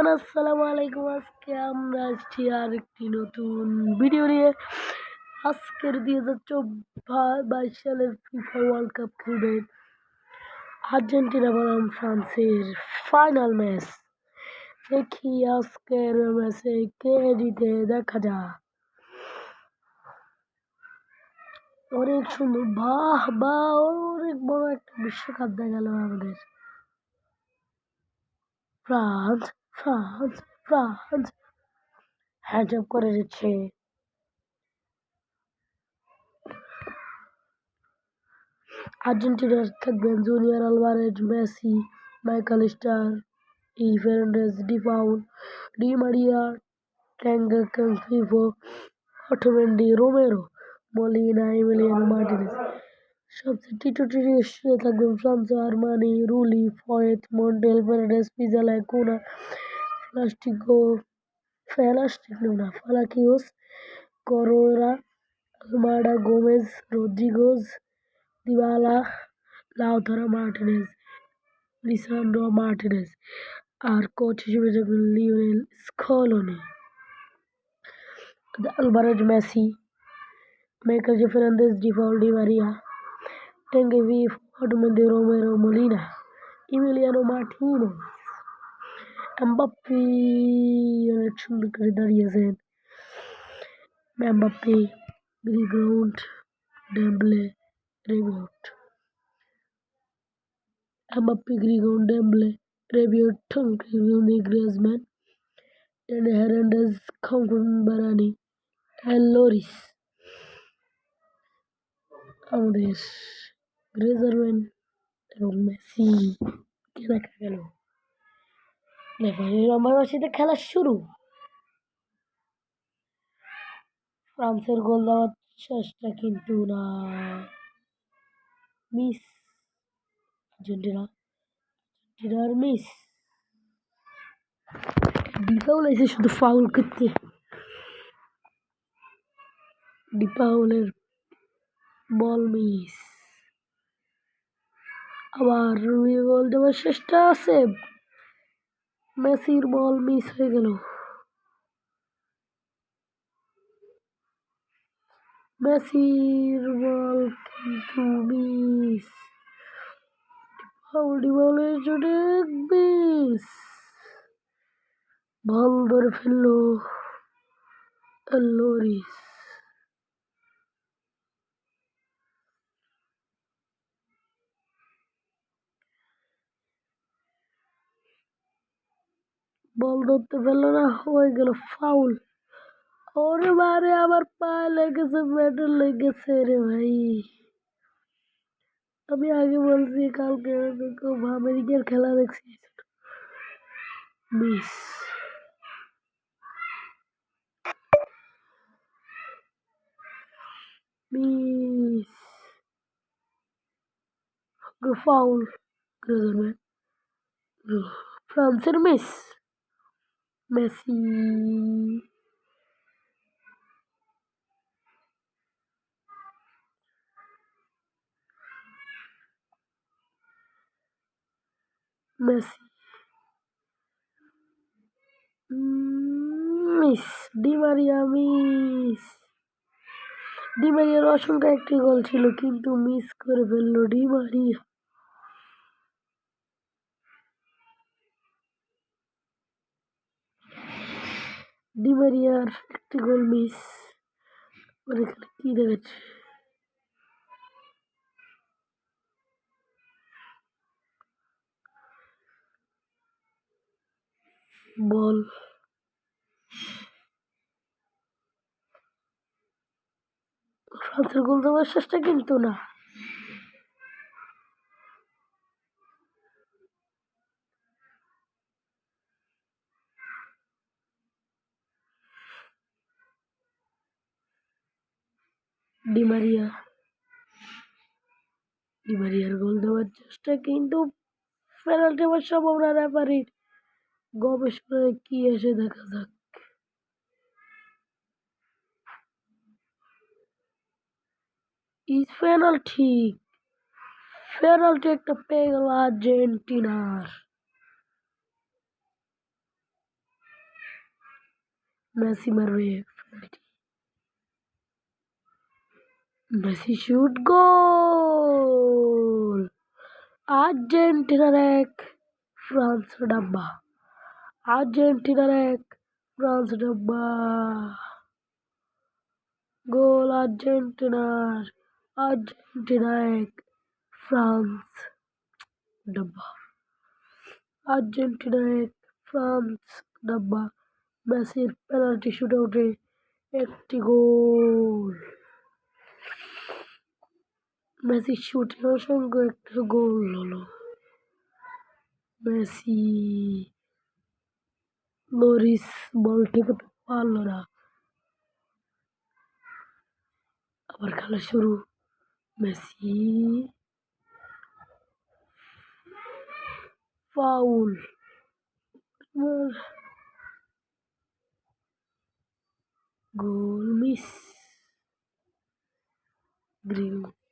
Everyone, আসসালামু আলাইকুম। আজকে আমরা আসছি আর একটি নতুন ভিডিও নিয়ে। আজকের 2022 সালের ফিফা ওয়ার্ল্ড কাপ খেলবে আর্জেন্টিনা বনাম ফ্রান্সের ফাইনাল ম্যাচ। দেখি আজকের ম্যাচে কে জিতে, দেখা যাক। অনেক সুন্দর, বাহ বাহ, অনেক বড় একটা বিশ্বকাপ দেখা গেল আমাদের। ফ্রান্স ফ্রান্স ফ্রান্স হ্যান্ডআপ করে দিচ্ছে। আর্জেন্টিনার থাকবেন junior Alvarez, Messi, McAllister, Fernandez, De Paul, Di Maria, ট্যাঙ্গফিফো, Otamendi, Romero, Molina, Emiliano Martinez. সবচেয়ে টি-টোয়েন্টি হিসেবে থাকবেন Franco, Armani, Rulli, Foyth, Montiel, Paredes, Pezzella, Acuna, Palacios, Correa, Almada, Gomez, Rodriguez, Dybala, Lautaro Martinez, Lisandro Martinez. আর coach হিসেবে থাকবেন Lionel Scaloni. Alvarez, Messi, Michael Fernandez, De Paul, Di Maria, ট্যাঙ্গফিফো, Otamendi, Romero, Molina, Emiliano Martinez. Mbappe অনেক সুন্দর করে দাঁড়িয়েছেন। Mbappe, Griezmann, Dembele, রেবিউট। Mbappe, Griezmann, Dembele, Rabiot, Griezmann, and Hernandez, Varane, and Lloris। আমাদের Griezmann এবং Messi কে দেখা গেল। রেফারির রমাবাসীতে খেলা শুরু। ফ্রান্সের গোল দেওয়ার চেষ্টা, কিন্তু না, মিস। আর্জেন্টিনার মিস। ডি পাউল এসে শুধু ফাউল করতে। ডি পাউলের বল মিস। আবার গোল দেওয়ার চেষ্টা আছে, মেসির বল মিস হয়ে গেল। মেসির বল কিন্তু মিস। ডি পাউলের জন্য মিস। বল ধরে ফেললো লোরিস। বল ধরতে ফেললো না, হয়ে গেল ফাউল। ওরে বারে, আবার পায়ে লেগেছে, ব্যাটে লেগেছে রে ভাই। আমি আগে বলছি কালকে খুব আমেরিকার খেলা দেখছি। মিস। মিস। ফাউল। ফ্রান্সের miss. Messi. Messi miss. Di Maria miss. Di মারিয়ার অসংখ্য একটি গোল ছিল, কিন্তু মিস করে ফেললো ডি মারিয়া। ডি মারিয়ার একটি গোল মিস। এখানে কি দেখাচ্ছে? বল। ফ্রান্সের গোল দেওয়ার চেষ্টা, কিন্তু না। ডি মারিয়ার গোল দেওয়ার চেষ্টা, কিন্তু পেনাল্টি হওয়ার সম্ভাবনা। রেফারির গবেষণায় কি এসে দেখা যাক। পেনাল্টি একটা পেয়ে গেল আর্জেন্টিনার। মেসি মারবে পেনাল্টি। মেসি শুট, গোল! আর্জেন্টিনার ১, ফ্রান্স ডাব্বা। আর্জেন্টিনার ১, ফ্রান্স ডাব্বা। গোল আর্জেন্টিনার। আর্জেন্টিনা ১, ফ্রান্স ডাব্বা। আর্জেন্টিনা ১, ফ্রান্স ডাব্বা। মেসির পেনাল্টি শুটআউটে একটি গোল। মেসির শুটে অসংখ্য একটা গোল হলো। মেসি লরিস বল ঠেকাতে পারল না। আবার খেলা শুরু। Messi foul. Goal miss. Greenwood.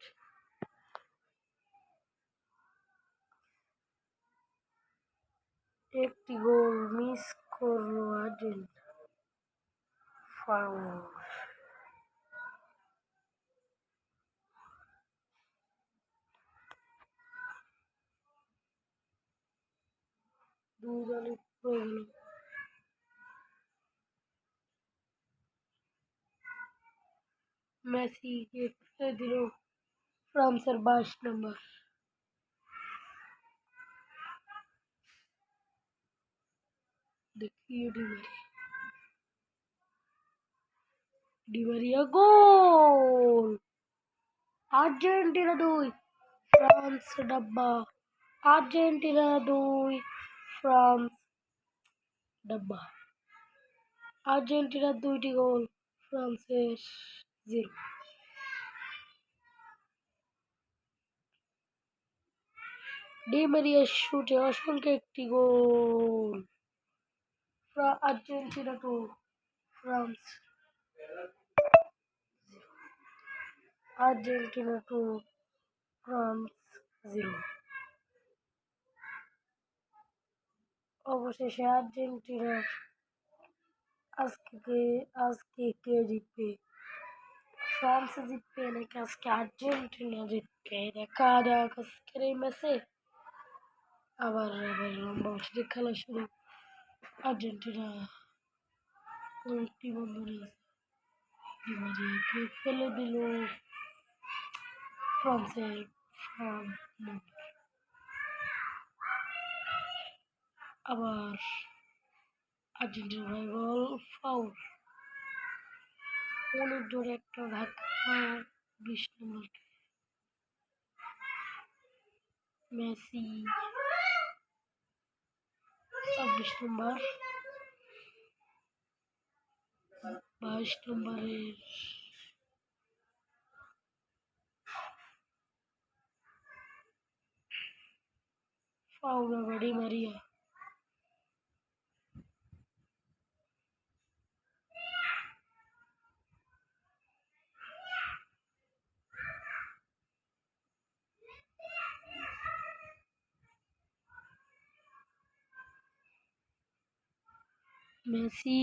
একটি গোল মিস করলো আর্জেন্টিনা। ফাউল। ২ দলই পড়ে গেল। মেসিকে ফেলে দিল ফ্রান্সের ২২ নম্বর। দেখিয়ে ডিমারিয়া, গোল! আর্জেন্টিনা ২, ফ্রান্স ডাব্বা। আর্জেন্টিনা ২, ফ্রান্স ডাব্বা। আর্জেন্টিনার ২টি গোল, ফ্রান্সের 0। ডিমারিয়ার শুটে অসংখ্য একটি goal. Argentina 2, France. Argentina 2, France 0। অবশেষে আর্জেন্টিনার আজকে কে জিতবে? ফ্রান্স জিতবে নাকি আজকে আর্জেন্টিনা জিতবে? দেখা যাক আজকের এই ম্যাচে। আবার লম্বা মাঠে খেলা শুরু। আর্জেন্টিনা একটি বন্ধু ডিমারিয়াকে ফেলে দিল ফ্রান্সের আবার আর্জেন্টিনার গোল, ফাউল। অনেক জোরে একটা ধাক্কা ২০ নম্বর। মেসি ২৬ নম্বর। ২২ নম্বরের ফাউল আবার ডিমারিয়া। মেসি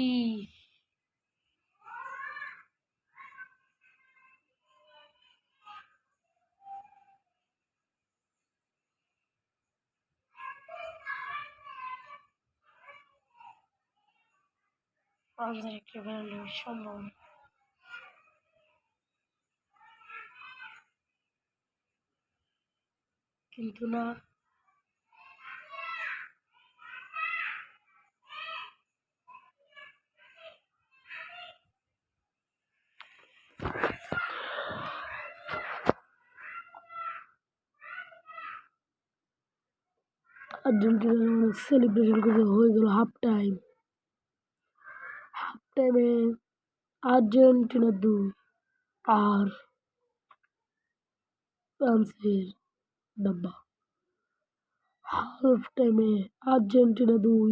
ফ্রান্সের একটি পেনাল্টির সম্ভাবনা, কিন্তু না। আর্জেন্টিনার অনেক সেলিব্রেশন করে হয়ে গেল হাফ টাইম। হাফ টাইমে আর্জেন্টিনা ২ আর ফ্রান্সের ডাব্বা। হাফ টাইমে আর্জেন্টিনা ২,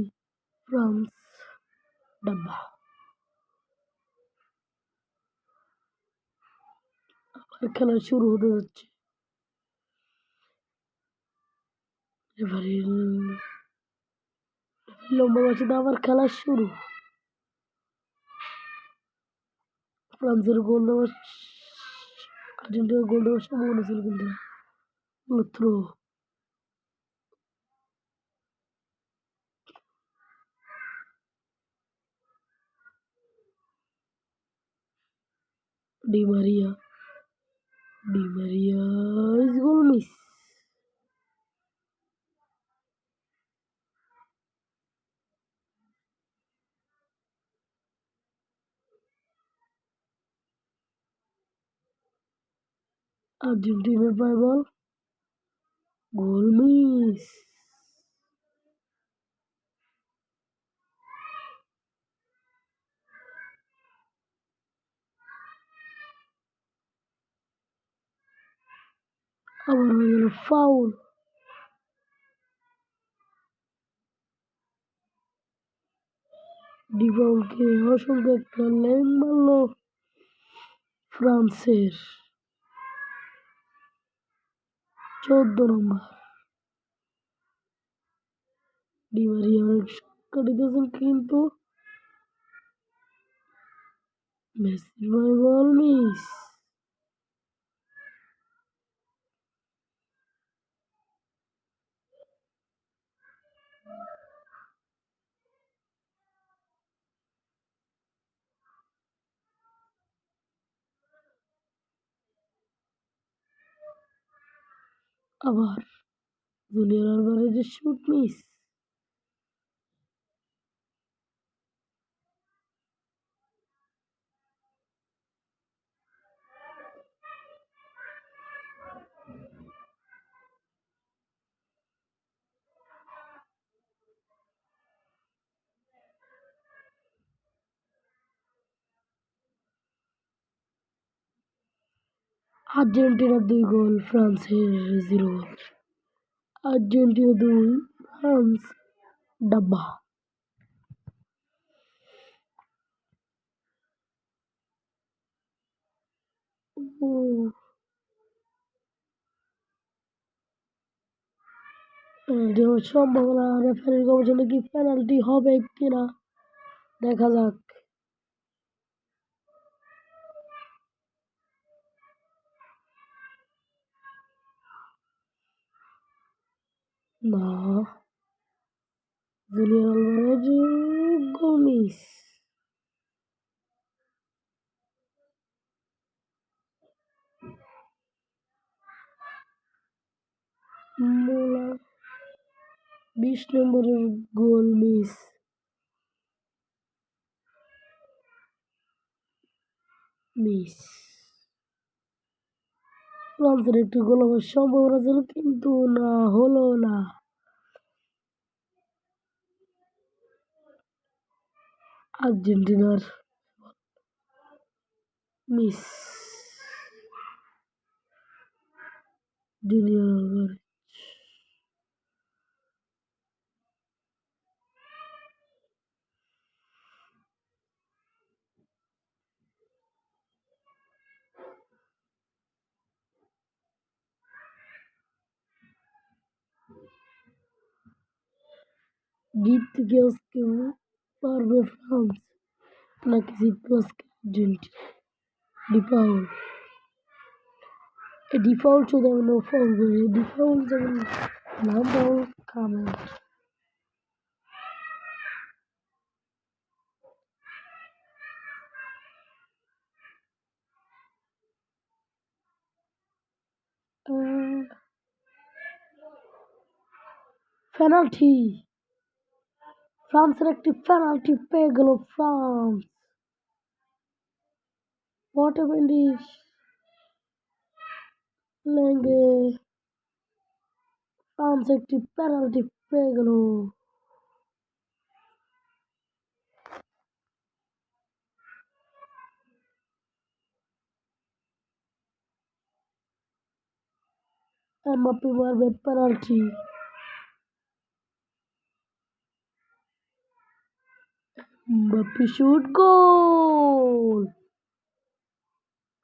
ফ্রান্স ডাব্বা। আবার খেলা শুরু হতে যাচ্ছে। রেফারির লম্বা বাঁচিতে আবার খেলা শুরু। ফ্রান্সের গোল দেওয়ার আর্জেন্টিনার গোল দেওয়ার সম্ভাবনা ছিল কিন্তু throw. Di Maria, Di Maria is goal miss. আর্জেন্টিনার পায় বল, গোল মিস। আবার হয়ে গেল ফাউল। ডিপাউলকে অসংখ্য একটা ল্যাং মারল ফ্রান্সের 14 নম্বর। ডি মারিয়া অনেক শর্টকাটে দিয়েছেন কিন্তু মেসির বল মিস। আবার জুলিয়ান আলভারেজের শুট মিস। আর্জেন্টিনার 2 গোল, ফ্রান্সের 0 গোল। আর্জেন্টিনা 2, ফ্রান্স ডাব্বা। পেনাল্টি হওয়ার সম্ভাবনা, রেফারির গবেষণা কি পেনাল্টি হবে কিনা দেখা যাক। না, জুলিয়ান আলভারেজ গোল মিস। মোলা 20 নম্বরের গোল মিস। ফ্রান্সের একটি গোল হওয়ার সম্ভাবনা ছিল কিন্তু না, হলো না। আর্জেন্টিনার মিস। জুলিয়ান আলভারেজ জিততে কি আজকে পারবে ফ্রান্স নাকি জিতবে আজকে আর্জেন্টিনা? ডিপাউল, ডিফাউল শুধু আমি নো ফাউল করি, ডিফাউল যেমন না বল কামে। পেনাল্টি, ফ্রান্সের একটি পেনাল্টি পেয়ে গেল ফ্রান্স। হোয়াট এ ফিনিশ লেঙ্গে, ফ্রান্স একটি পেনাল্টি পেয়ে গেল। এমবাপ্পে মারবে penalty. Mbappe shoot, goal.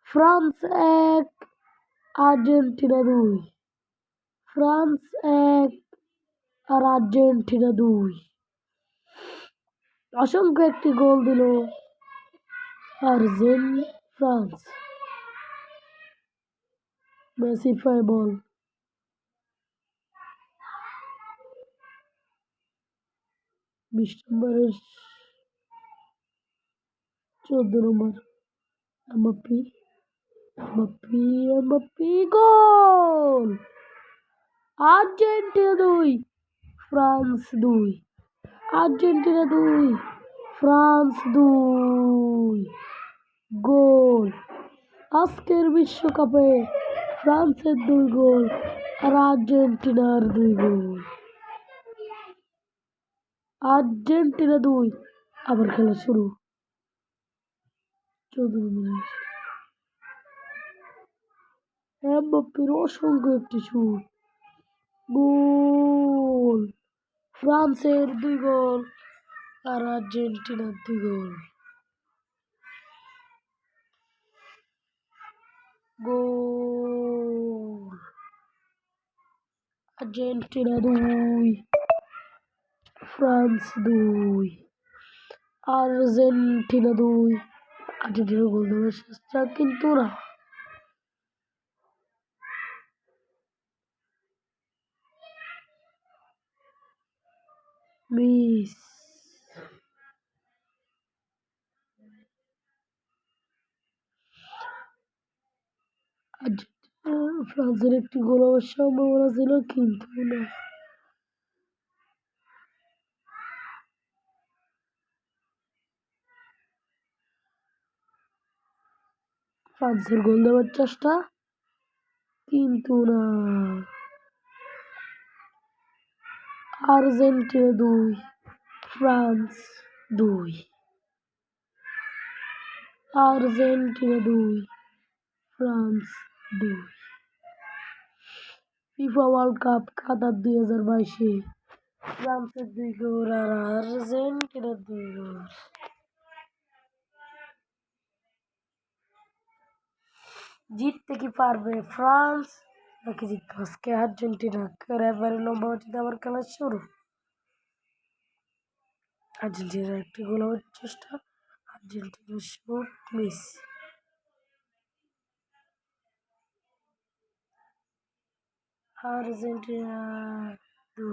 France 1, Argentina 2। France 1 আর আর্জেন্টিনা 2। অসংখ্য একটি গোল দিল ফ্রান্স। মেসি 5 বল। 20 নম্বরের 14 নম্বর Mbappe. Mbappe Mbappe goal! Argentina 2 France 2। Argentina 2 France 2 goal. আজকের বিশ্বকাপে ফ্রান্সের 2 গোল আর আর্জেন্টিনার 2 গোল। আর্জেন্টিনা 2। আবার খেলা শুরু। 14 মিনিট। এমবাপ্পের অসংখ্য একটি শুট। গোল। ফ্রান্সের 2 গোল আর আর্জেন্টিনার 2 goal. Goal. Argentina 2 France 2। Argentina 2। Argentina goal দেওয়ার চেষ্টা কিন্তু না। মিস। ফ্রান্সের একটি গোল হওয়ার সম্ভাবনা ছিল কিন্তু না। ফ্রান্সের গোল দেওয়ার চেষ্টা কিন্তু না। Argentina 2 France 2। Argentina 2 France 2। FIFA World Cup Qatar 2022-এ ফ্রান্সের 2 গোল আর আর্জেন্টিনার 2 গোল। জিততে কি পারবে ফ্রান্স নাকি জিতবে আজকে আর্জেন্টিনা? এবারে লম্বা হচ্ছে আবার খেলা শুরু। আর্জেন্টিনার একটি গোল হওয়ার চেষ্টা। আর্জেন্টিনার shoot miss. Argentina 2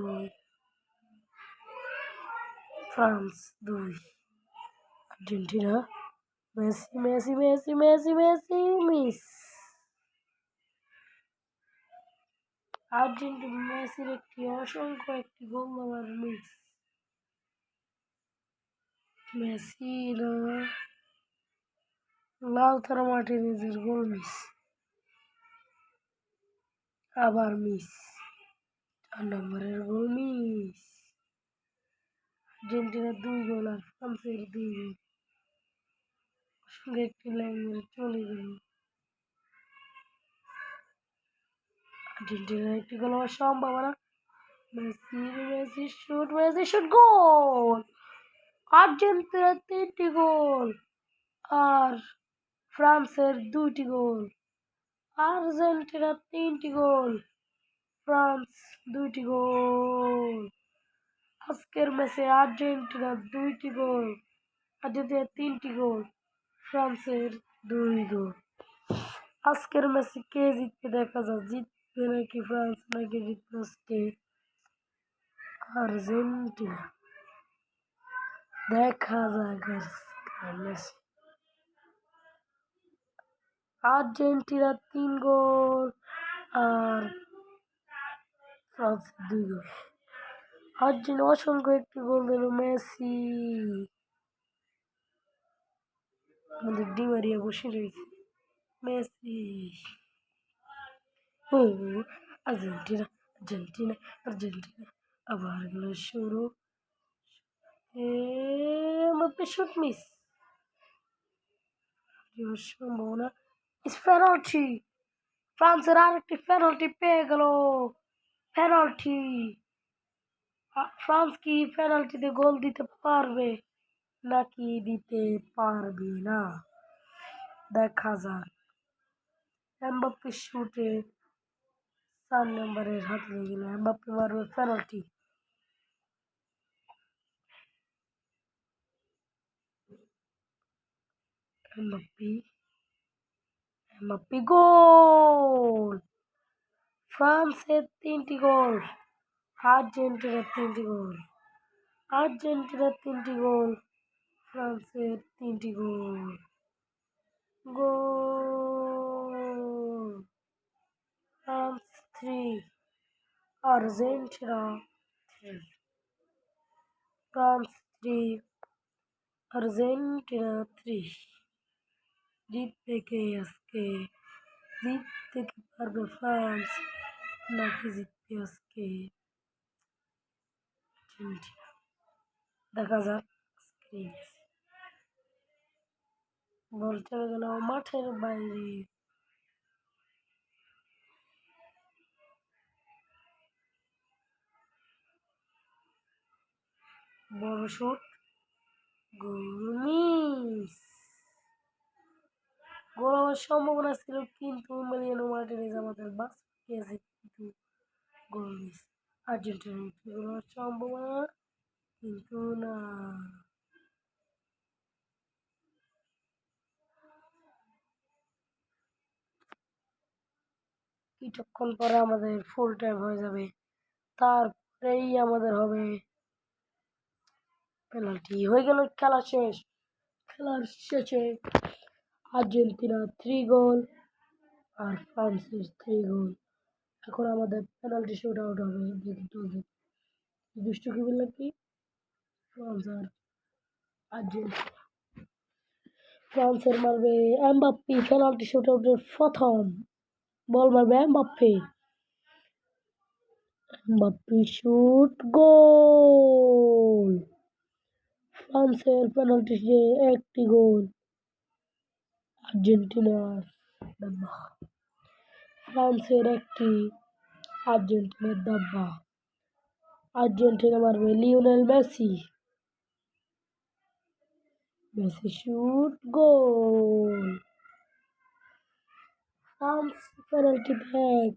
France 2। Argentina Messi Messi Messi Messi Messi miss. Argentina মেসির একটি অসংখ্য একটি গোল দেওয়ার মিস। মেসি লাউতারো মার্টিনেজের গোল মিস। আবার মিস। 4 নম্বরের গোল মিস। আর্জেন্টিনার 2 গোল আর ফ্রান্সের 2 গোল। সঙ্গে একটি লাইন চলে গেল। আর্জেন্টিনার একটি গোল হওয়ার সম্ভাবনা। মেসি শুট গোল। আর্জেন্টিনার 3টি গোল আর ফ্রান্সের 2টি গোল। আর্জেন্টিনার 3টি গোল ফ্রান্স 2টি গোল। আজকের ম্যাচে আর্জেন্টিনার 2টি গোল, আর্জেন্টিনার 3টি গোল, ফ্রান্সের 2 গোল। আজকের ম্যাচে কে জিতবে দেখা যাক। জিতবে নাকি ফ্রান্স নাকি জিতবে আজকে আর্জেন্টিনা। দেখা যাক আজকের ম্যাচে। আর্জেন্টিনার 3 গোল আর ফ্রান্সের 2 গোল। আর্জেন্টিনা অসংখ্য একটি গোল দিল মেসি। আমাদের ডি মারিয়া বসে রয়েছে। মেসি। ও আর্জেন্টিনা আর্জেন্টিনা আর্জেন্টিনা আবার গেল শুরু। Mbappe shoot miss. সম্ভাবনা পেনাল্টি। ফ্রান্সের আরেকটি পেনাল্টি পেয়ে গেল। পেনাল্টি। ফ্রান্স কি পেনাল্টিতে গোল দিতে পারবে নাকি দিতে পারবে না দেখা যাক। এমবাপ্পে শুটে 4 নম্বরের হাতে লেগে গেল। এমবাপ্পে মারবে পেনাল্টি। এমবাপ্পে এমবাপ্পে গোল। ফ্রান্সের 3টি গোল, আর্জেন্টিনার 3টি গোল। আর্জেন্টিনার 3টি গোল, ফ্রান্সের 3টি goal. Goal. France 3, Argentina 3। France 3, Argentina 3। জিতবে কে আজকে? জিততে কি পারবে ফ্রান্স, নাকি জিতবে আজকে আর্জেন্টিনা? দেখা যাক। বল চলে গেল মাঠের বাইরে। বড় শট, গোল মিস। গোল হওয়ার সম্ভাবনা ছিল, কিন্তু এমিলিয়ানো মার্টিনেজ আমাদের বাস পেয়েছে, কিন্তু গোল মিস। আর্জেন্টিনার গোল হওয়ার সম্ভাবনা, কিন্তু না। কিছুক্ষণ পরে আমাদের ফুল টাইম হয়ে যাবে, তারপরেই আমাদের হবে পেনাল্টি। হয়ে গেল খেলা শেষ। খেলার শেষে আর্জেন্টিনা 3 গোল আর ফ্রান্সের 3 গোল। এখন আমাদের পেনাল্টি শুট আউট হবে। দুষ্টু কি বললো কি? ফ্রান্স আর আর্জেন্টিনা। ফ্রান্সের মারবে এমবাপ্পে, পেনাল্টি শুট আউটের প্রথম বল মারবে এমবাপ্পে। এমবাপ্পে শুট, গোল। ফ্রান্সের পেনাল্টি শুটে 1টি গোল, আর্জেন্টিনার দাব্বা। ফ্রান্সের 1টি, আর্জেন্টিনার দাব্বা। আর্জেন্টিনা মারবে Lionel Messi. Messi shoot, goal. France penalty back,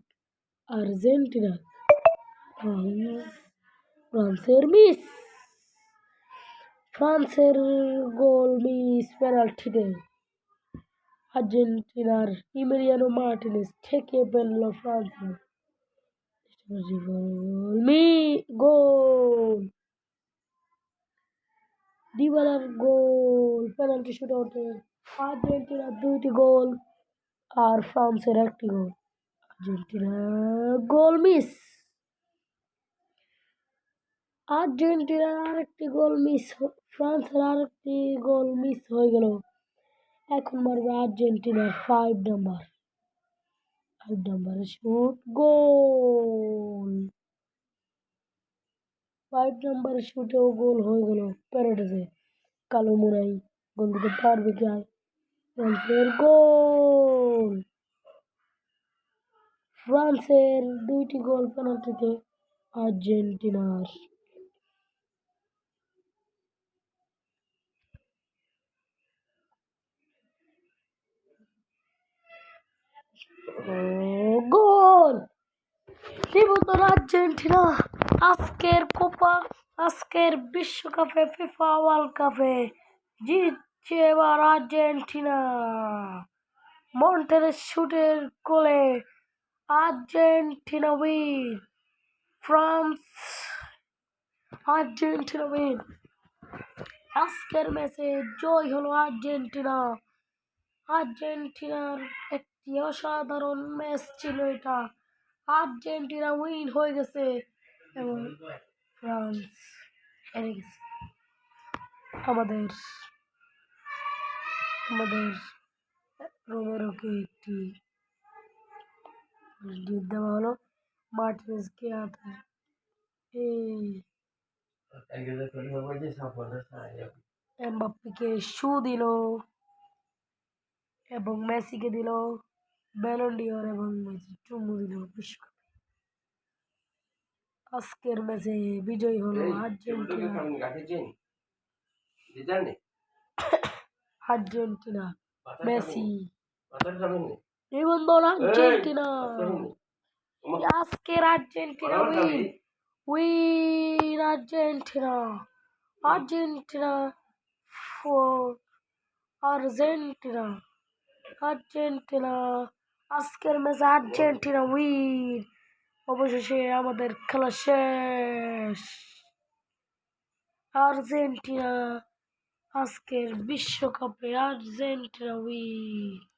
Argentina. ফ্রান্সের মিস। ফ্রান্সের গোল মিস পেনাল্টিতে। আর্জেন্টিনার ইমিলিয়ানো মার্টিনেজ থেকে ফেলল ফ্রান্সের গোল। ডিবালার গোল, পেনাল্টি শুট আউটে। আর্জেন্টিনার 2টি গোল আর ফ্রান্সের 1টি গোল। আর্জেন্টিনা গোল মিস। আর্জেন্টিনার আরেকটি গোল মিস, ফ্রান্সের আরেকটি গোল মিস হয়ে গেল। এখন মারবে আর্জেন্টিনার 5 নাম্বারের শুট, গোল। 5 নাম্বারের শুটেও গোল হয়ে গেল প্যারাডাইসে। কালো মোড়াই গোল দিতে পারবে কি? ফ্রান্সের গোল। ফ্রান্সের 2টি গোল পেনাল্টিতে, আর্জেন্টিনার। গোল। আর্জেন্টিনা আজকের বিশ্বকাপে, ফিফা ওয়ার্ল্ড কাপে জিতছে এবার আর্জেন্টিনা। মন্টেরের শুটের গোলে Argentina win. France, Argentina win. আজকের ম্যাচে জয় হলো আর্জেন্টিনা। আর্জেন্টিনার একটি অসাধারণ ম্যাচ ছিল এটা। আর্জেন্টিনা উইন হয়ে গেছে এবং ফ্রান্স হেরে গেছে। আমাদের রোমেরোকে একটি গিফট দেওয়া হলো, মার্টিনেজকে এমবাপ্পেকে শু দিল এবং মেসিকে দিল ব্যালন ডিওর এবং মেসি চুমু দিল বিশ্বকাপে। আজকের ম্যাচে বিজয়ী হলো আর্জেন্টিনা। আর্জেন্টিনা, মেসি এবং আর্জেন্টিনা। আজকের Argentina win Argentina. Argentina 4, Argentina Argentina, আজকের ম্যাচে আর্জেন্টিনা উইন। অবশেষে আমাদের খেলা শেষ। আর্জেন্টিনা আজকের বিশ্বকাপে আর্জেন্টিনা উইন।